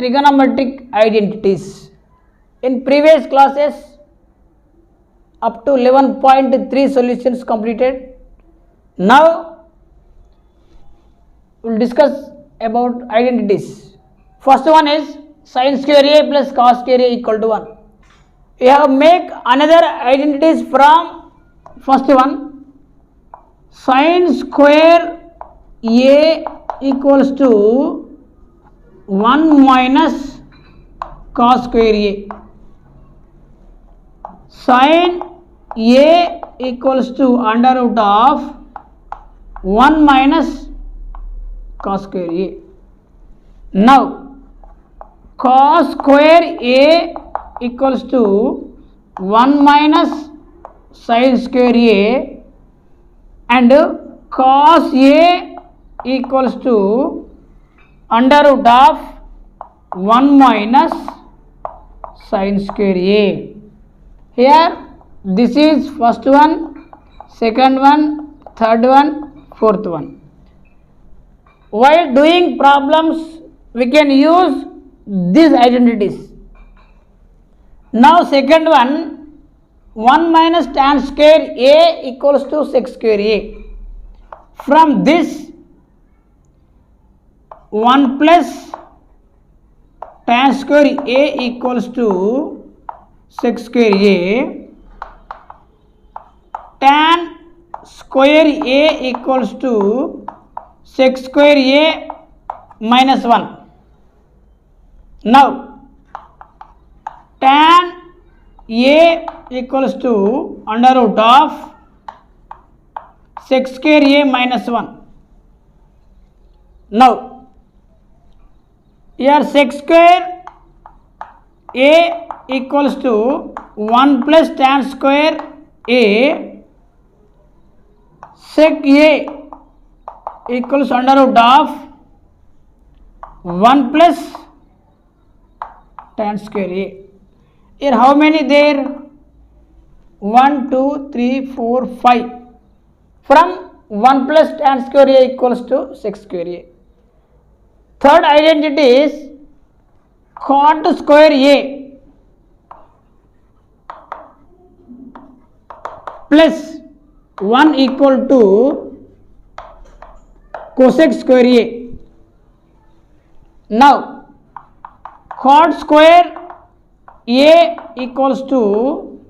trigonometric identities. In previous classes, up to 11.3 solutions completed. Now, we will discuss about identities. First one is sin square a plus cos square a equal to 1. We have make another identities from first one. Sin square a equals to 1 minus cos square a. Sin a equals to under root of 1 minus cos square a. Now, cos square a equals to 1 minus sin square a, and cos a equals to under root of 1 minus sin square a. Here this is first one, second one, third one, fourth one. While doing problems, we can use these identities. Now second one, 1 minus tan square a equals to sec square a. From this, 1 plus tan square a equals to sec square a. Tan square a equals to sec square a minus 1. Now, tan a equals to under root of sec square a minus 1. Now, here sec square a equals to 1 plus tan square a. Sec a equals under root of 1 plus tan square a. Here how many there? 1, 2, 3, 4, 5. From 1 plus tan square a equals to sec square a. Third identity is cot square a plus 1 equal to cosec square a. Now, cot square a equals to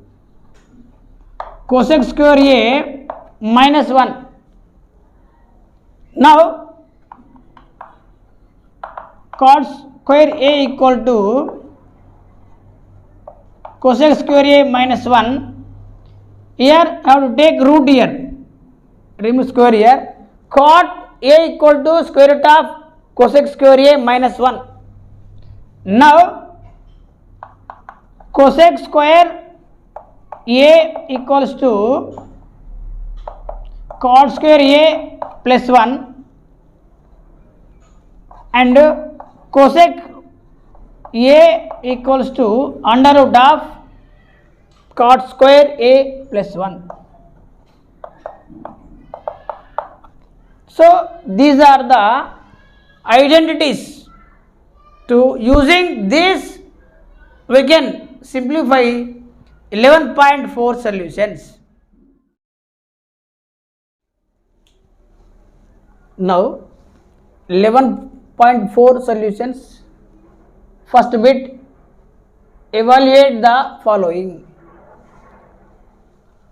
cosec square a minus 1. Now, cot square a equal to cosec square a minus 1. Here I have to take root here, remove square here. Cot a equal to square root of cosec square a minus 1. Now, cosec square a equals to cot square a plus 1, and cosec a equals to under root of cot square a plus 1. So, these are the identities. To using this, we can simplify 11.4 solutions. Now, 11.4 solutions. First bit, evaluate the following.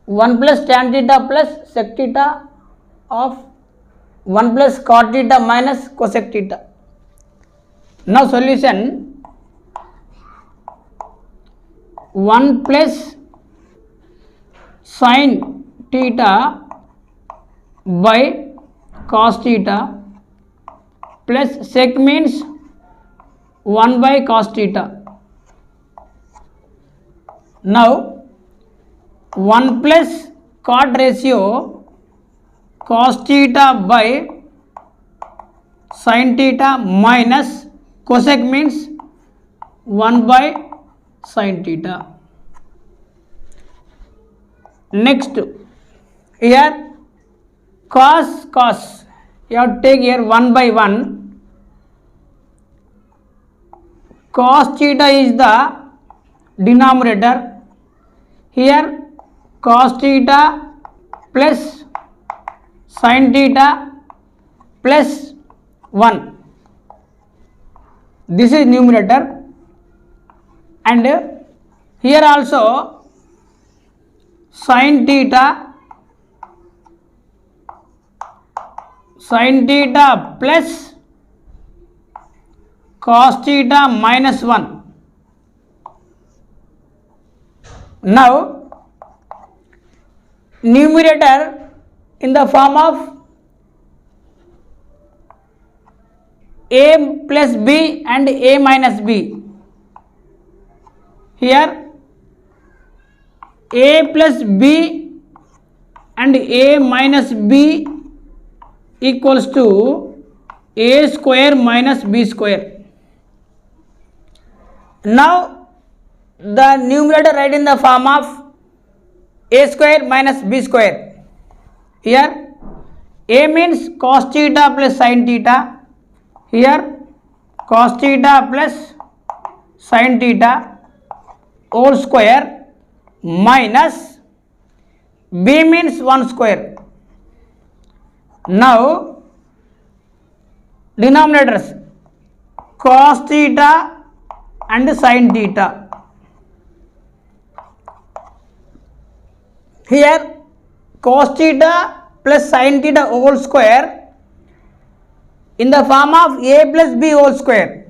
1 plus tan theta plus sec theta of 1 plus cot theta minus cosec theta. Now solution, 1 plus sin theta by cos theta plus sec means 1 by cos theta. Now 1 plus cot ratio cos theta by sin theta minus cosec means 1 by sin theta. Next, here cos, you have to take here 1 by 1, cos theta is the denominator. Here cos theta plus sin theta plus 1. This is numerator, and here also sin theta plus cos theta minus 1. Now numerator in the form of a plus b and a minus b. Here a plus b and a minus b equals to a square minus b square. Now the numerator write in the form of a square minus b square. Here a means cos theta plus sin theta. Here cos theta plus sin theta whole square minus b means 1 square. Now denominators cos theta and sin theta. Here cos theta plus sin theta whole square in the form of a plus b whole square.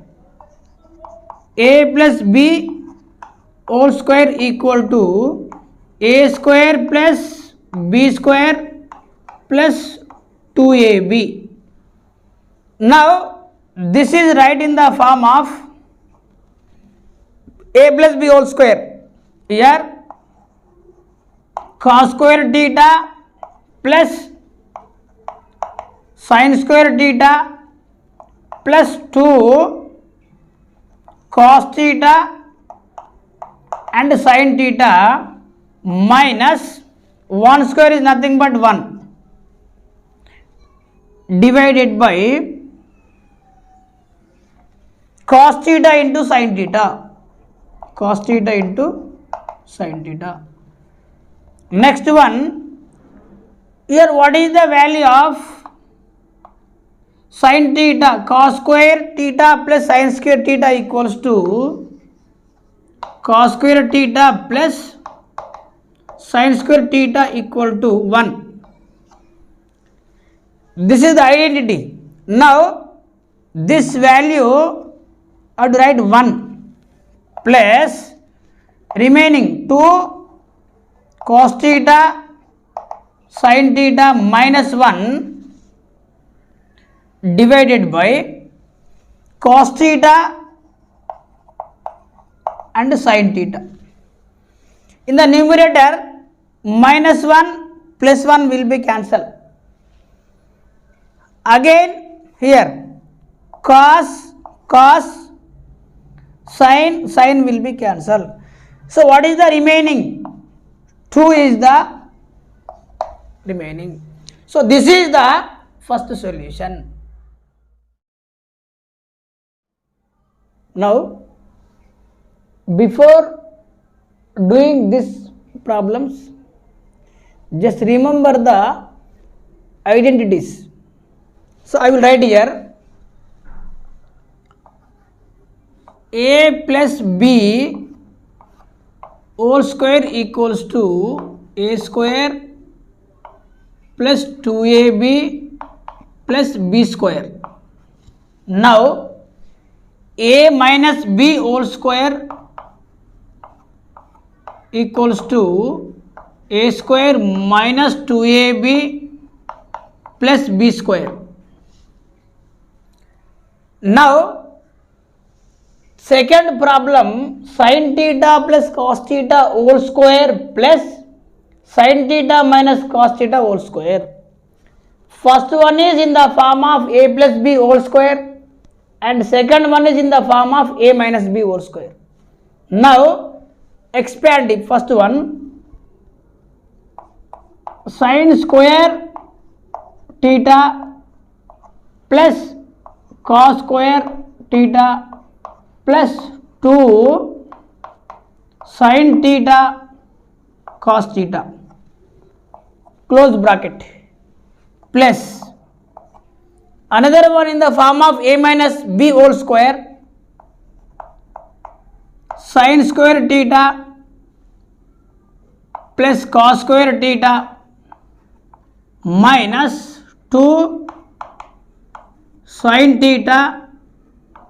A plus b whole square equal to a square plus b square plus 2ab. Now this is right in the form of a plus b whole square. Here cos square theta plus sin square theta plus 2 cos theta and sin theta minus 1 square is nothing but 1 divided by cos theta into sin theta. Cos theta into sin theta. Next one, here what is the value of sin theta? Cos square theta plus sin square theta equals to cos square theta plus sin square theta equal to 1. This is the identity. Now this value I would write 1 plus remaining 2 cos theta sin theta minus 1 divided by cos theta and sin theta. In the numerator minus 1 plus 1 will be cancelled. Again here cos sin will be cancelled. So what is the remaining? 2 is the remaining. So this is the first solution. Now before doing these problems, just remember the identities. So I will write here a plus b whole square equals to a square plus 2ab plus b square. Now a minus b whole square equals to a square minus 2ab plus b square. Now second problem, sin theta plus cos theta whole square plus sin theta minus cos theta whole square. First one is in the form of a plus b whole square and second one is in the form of a minus b whole square. Now expand it. First one, sin square theta plus cos square theta plus 2 sin theta cos theta close bracket plus another one in the form of a minus b whole square sin square theta plus cos square theta minus 2 sin theta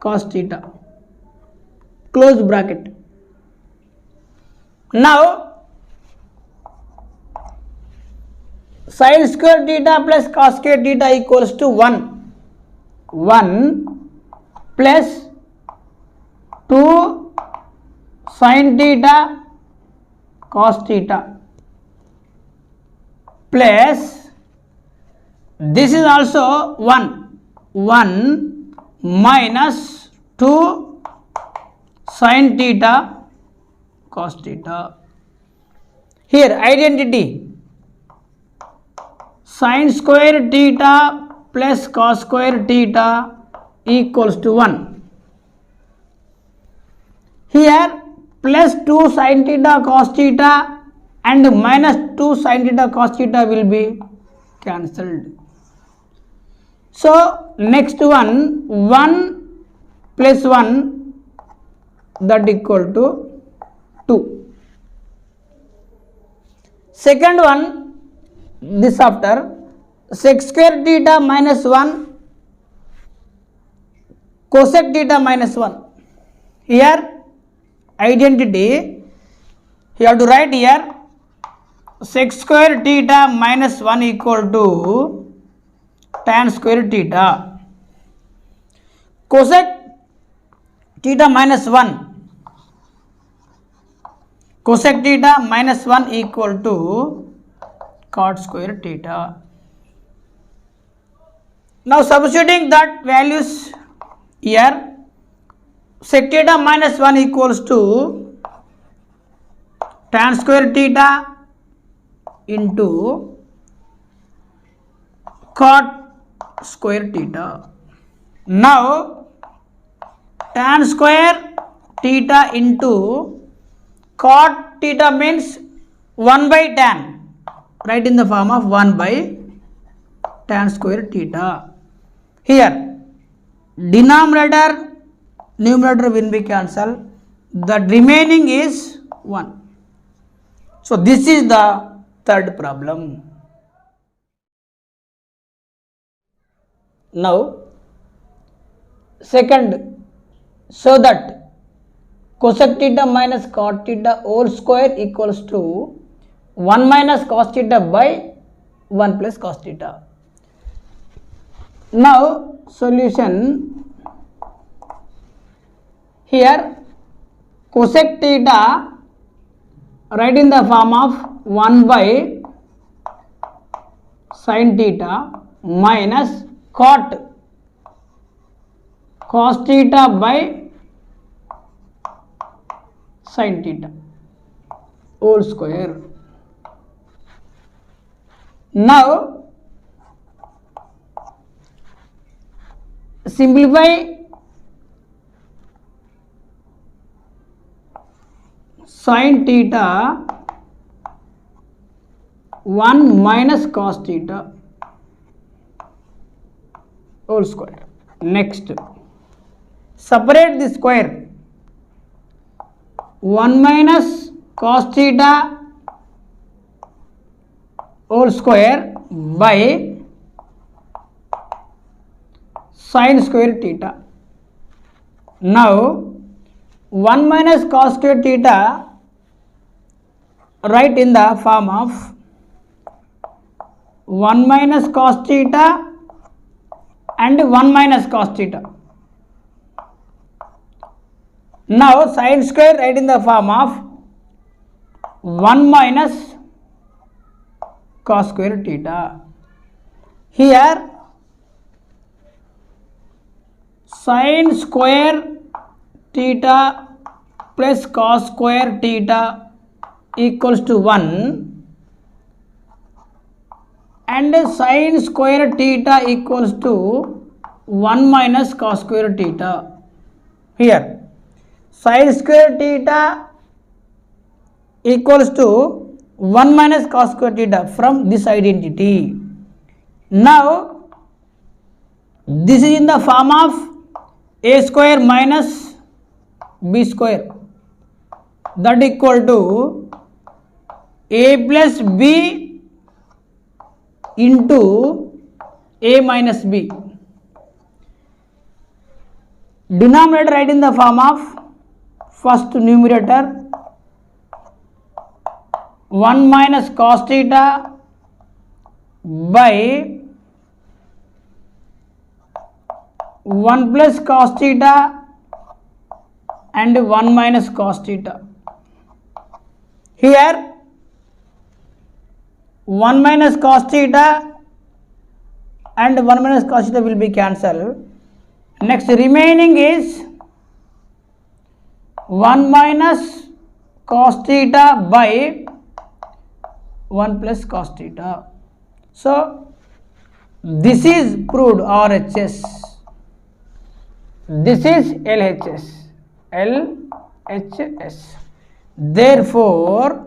cos theta close bracket. Now sin square theta plus cos square theta equals to 1 plus 2 sin theta cos theta plus this is also 1 minus 2 sin theta cos theta. Here identity sin square theta plus cos square theta equals to 1. Here plus 2 sin theta cos theta and minus 2 sin theta cos theta will be cancelled. So next one 1 plus 1 that equal to 2. Second one, this after sec square theta minus 1 cosec theta minus 1. Here identity you have to write here sec square theta minus 1 equal to tan square theta. Cosec theta minus 1 cosec theta minus 1 equal to cot square theta. Now substituting that values here, sec theta minus 1 equals to tan square theta into cot square theta. Now tan square theta into cot theta means 1 by tan, right, in the form of 1 by tan square theta. Here denominator numerator will be cancelled, the remaining is 1. So this is the third problem. Now second, so that cosec theta minus cot theta whole square equals to 1 minus cos theta by 1 plus cos theta. Now solution, here cosec theta write in the form of 1 by sin theta minus cot cos theta by sin theta whole square. Now simplify sin theta 1 minus cos theta whole square. Next separate the square, 1 minus cos theta whole square by sin square theta. Now 1 minus cos square theta write in the form of 1 minus cos theta and 1 minus cos theta. Now sin square write in the form of 1 minus cos square theta. Here sin square theta plus cos square theta equals to 1 and sin square theta equals to 1 minus cos square theta. Here sin square theta equals to 1 minus cos square theta from this identity. Now this is in the form of a square minus b square, that equal to a plus b into a minus b. Denominator write in the form of first numerator 1 minus cos theta by 1 plus cos theta and 1 minus cos theta. Here 1 minus cos theta and 1 minus cos theta will be cancelled. Next remaining is 1 minus cos theta by 1 plus cos theta. So this is proved RHS. This is LHS. LHS. Therefore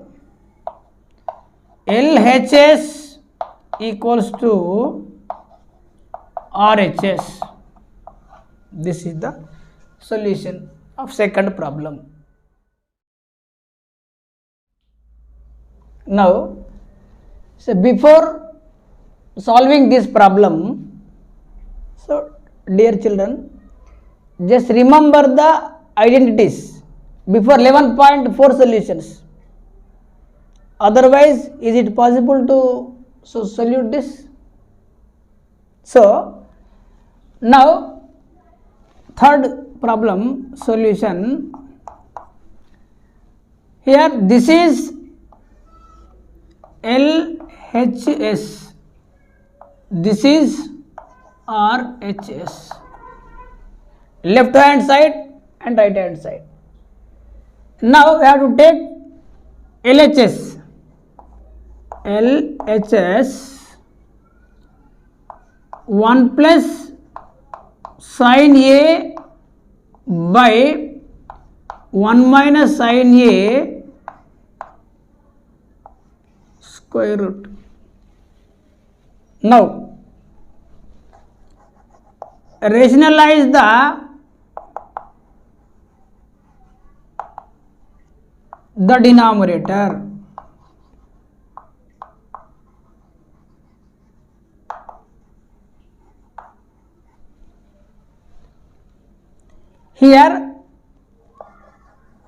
LHS equals to RHS. This is the solution of second problem. Now, so before solving this problem, so dear children, just remember the identities before 11.4 solutions. Otherwise, is it possible to solute this? So now third problem solution. Here this is LHS, this is RHS, left hand side and right hand side. Now we have to take LHS. LHS 1 plus sin A by 1 minus sin A square root. Now rationalize the denominator. Here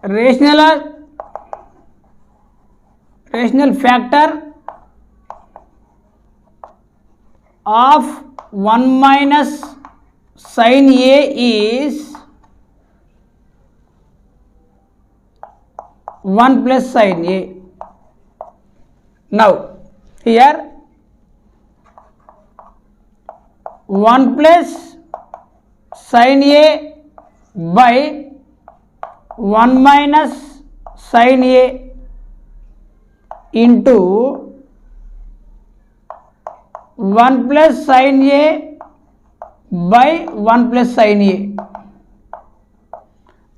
rational factor of 1 minus sin A is 1 plus sin A. Now here 1 plus sin A by 1 minus sin A into 1 plus sin A by 1 plus sin A.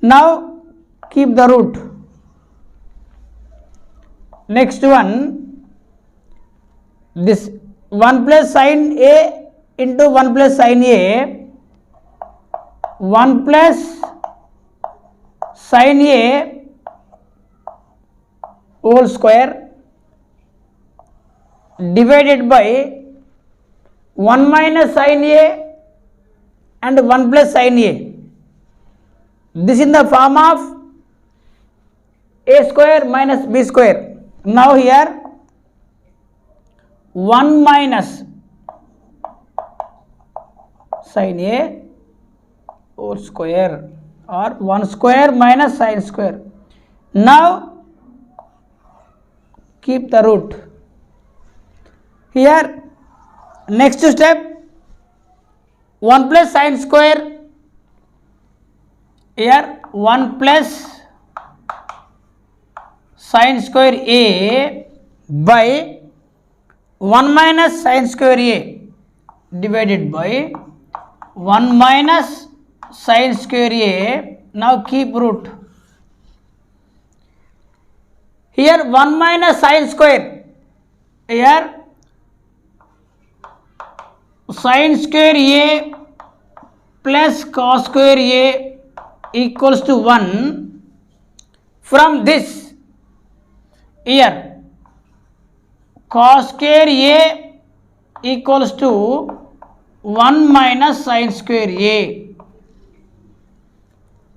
Now keep the root. Next one, this 1 plus sin A into 1 plus sin A, 1 plus sin A whole square divided by 1 minus sin A and 1 plus sin A. This in the form of A square minus B square. Now here 1 minus sin A whole square or 1 square minus sin square. Now keep the root. Here next step 1 plus sin square, here 1 plus sin square A by 1 minus sin square A divided by 1 minus sin square A. Now keep root. Here 1 minus sine square. Here sine square A plus cos square A equals to 1. From this, here cos square A equals to 1 minus sine square A.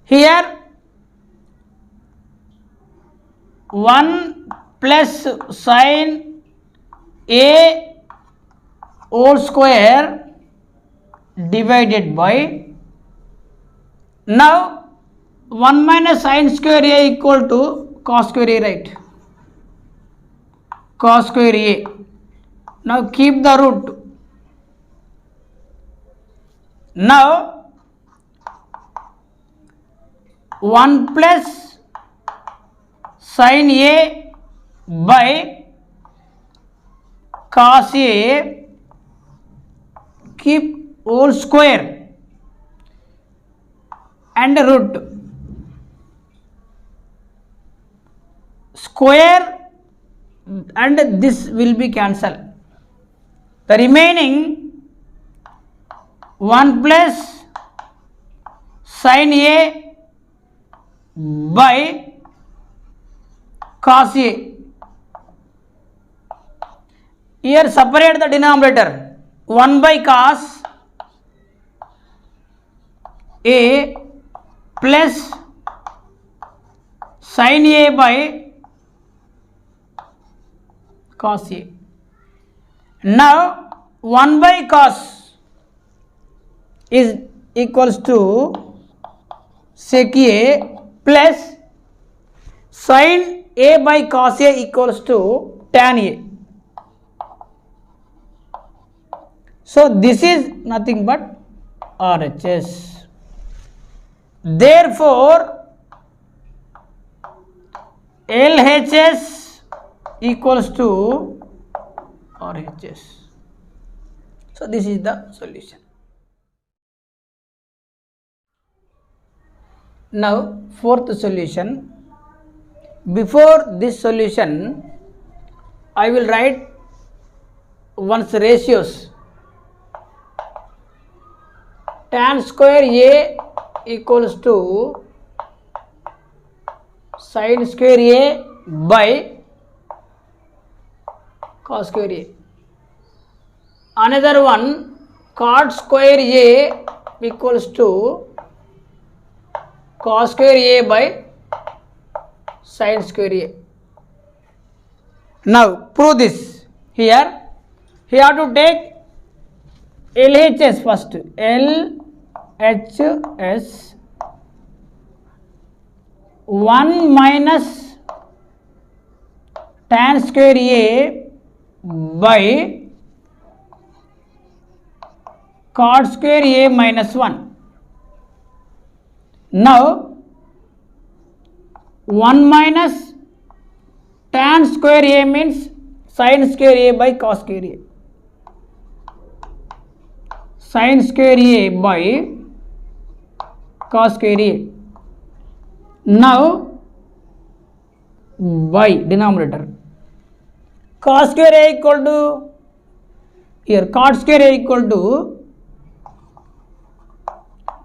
Here 1 plus sine A whole square divided by, now 1 minus sine square A equal to cos square A, right? Cos square A. Now keep the root. Now 1 plus sin A by cos A, keep whole square and root. Square and this will be cancelled. The remaining 1 plus sin A by cos A. Here separate the denominator. 1 by cos A plus sin A by cos A. Now 1 by cos is equals to sec A plus sin A by cos A equals to tan A. So this is nothing but RHS. Therefore LHS equals to RHS. So this is the solution. Now fourth solution. Before this solution, I will write one's ratios. Tan square A equals to sin square A by cos square A. Another one, cot square A equals to cos square A by sin square A. Now prove this. Here you have to take LHS first. LHS 1 minus tan square A by cot square A minus 1. Now 1 minus tan square A means sin square A by cos square A. Sin square A by cos square A. Now by denominator. Cos square A equal to, here cot square A equal to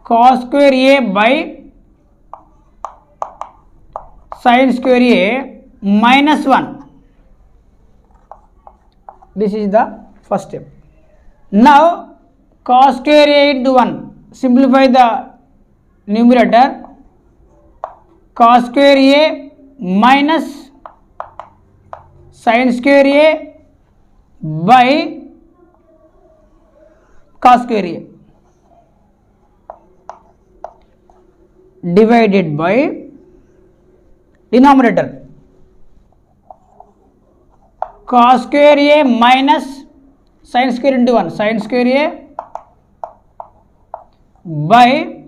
cos square A by sin square A minus 1. This is the first step. Now cos square A into 1. Simplify the numerator. Cos square A minus sin square A by cos square A divided by denominator. Cos square A minus sin square into 1. Sin square A by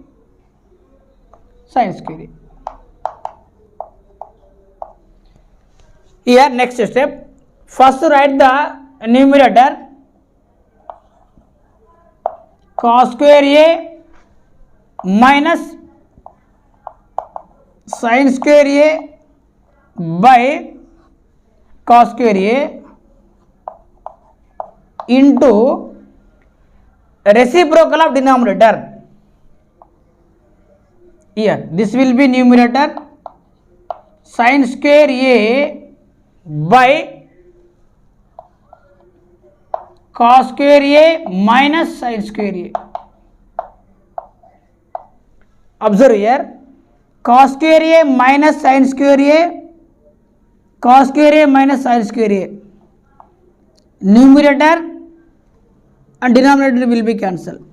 sin square A. Here next step, first write the numerator. Cos square A minus sin square A by cos square A into reciprocal of denominator. Here this will be numerator, sin square A by cos square A minus sin square A. Observe here, cos square A minus sin square A, cos square A minus sin square A. Numerator and denominator will be cancelled.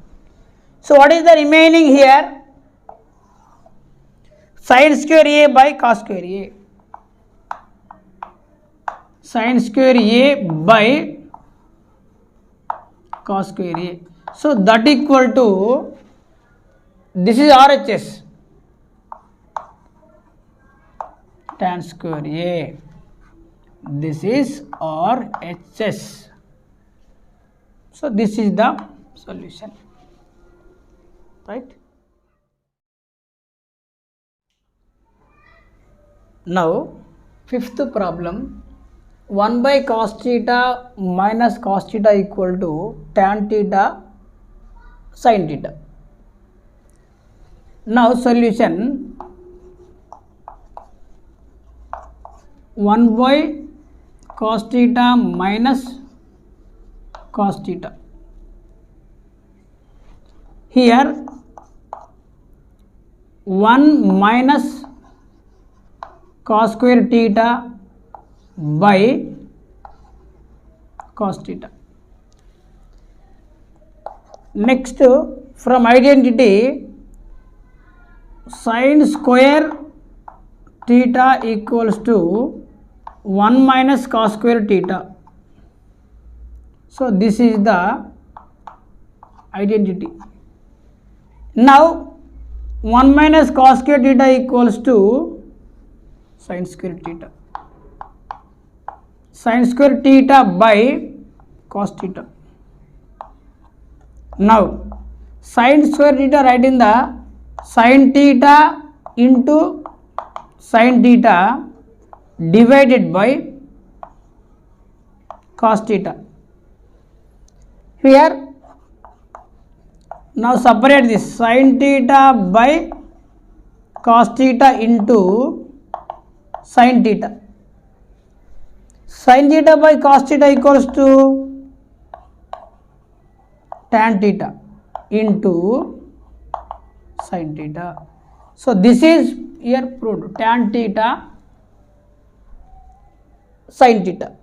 So what is the remaining here? Sin square A by cos square A. Sin square A by cos square A. So that equal to, this is RHS, tan square A. This is RHS. So this is the solution, right? Now fifth problem, 1 by cos theta minus cos theta equal to tan theta sin theta. Now solution, 1 by cos theta minus cos theta. Here 1 minus cos square theta by cos theta. Next, from identity, sin square theta equals to 1 minus cos square theta. So this is the identity. Now 1 minus cos square theta equals to sin square theta. Sin square theta by cos theta. Now sin square theta, write in the sin theta into sin theta divided by cos theta. Here now separate this, sin theta by cos theta into sin theta. Sin theta by cos theta equals to tan theta into sin theta. So this is here proved, tan theta sin theta.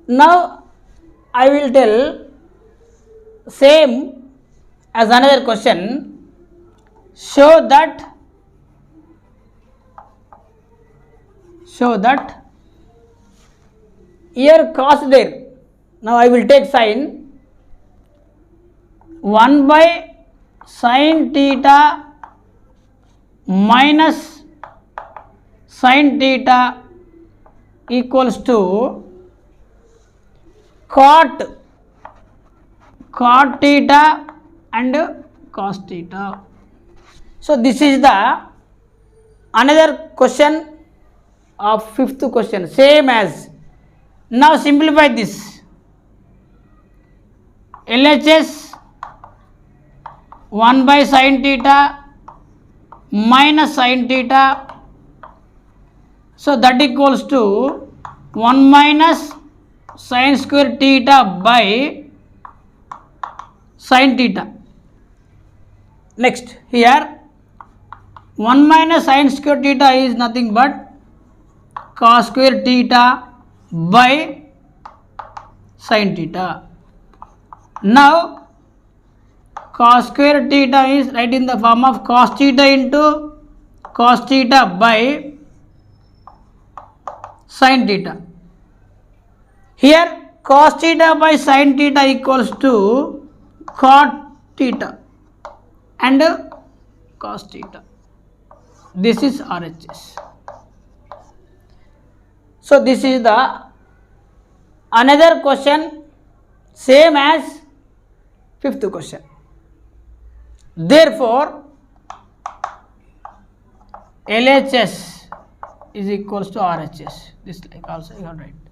Now I will tell same as another question. Show that here cos there. Now I will take sin, 1 by sin theta minus sin theta equals to cot theta and cos theta. So this is the another question of fifth question, same as. Now simplify this. LHS 1 by sin theta minus sin theta. So that equals to 1 minus sin square theta by sin theta. Next, here 1 minus sin square theta is nothing but cos square theta by sin theta. Now cos square theta is right in the form of cos theta into cos theta by sin theta. Here cos theta by sin theta equals to cot theta and cos theta. This is RHS. So this is the another question, same as fifth question. Therefore LHS is equals to RHS. This like also you have write.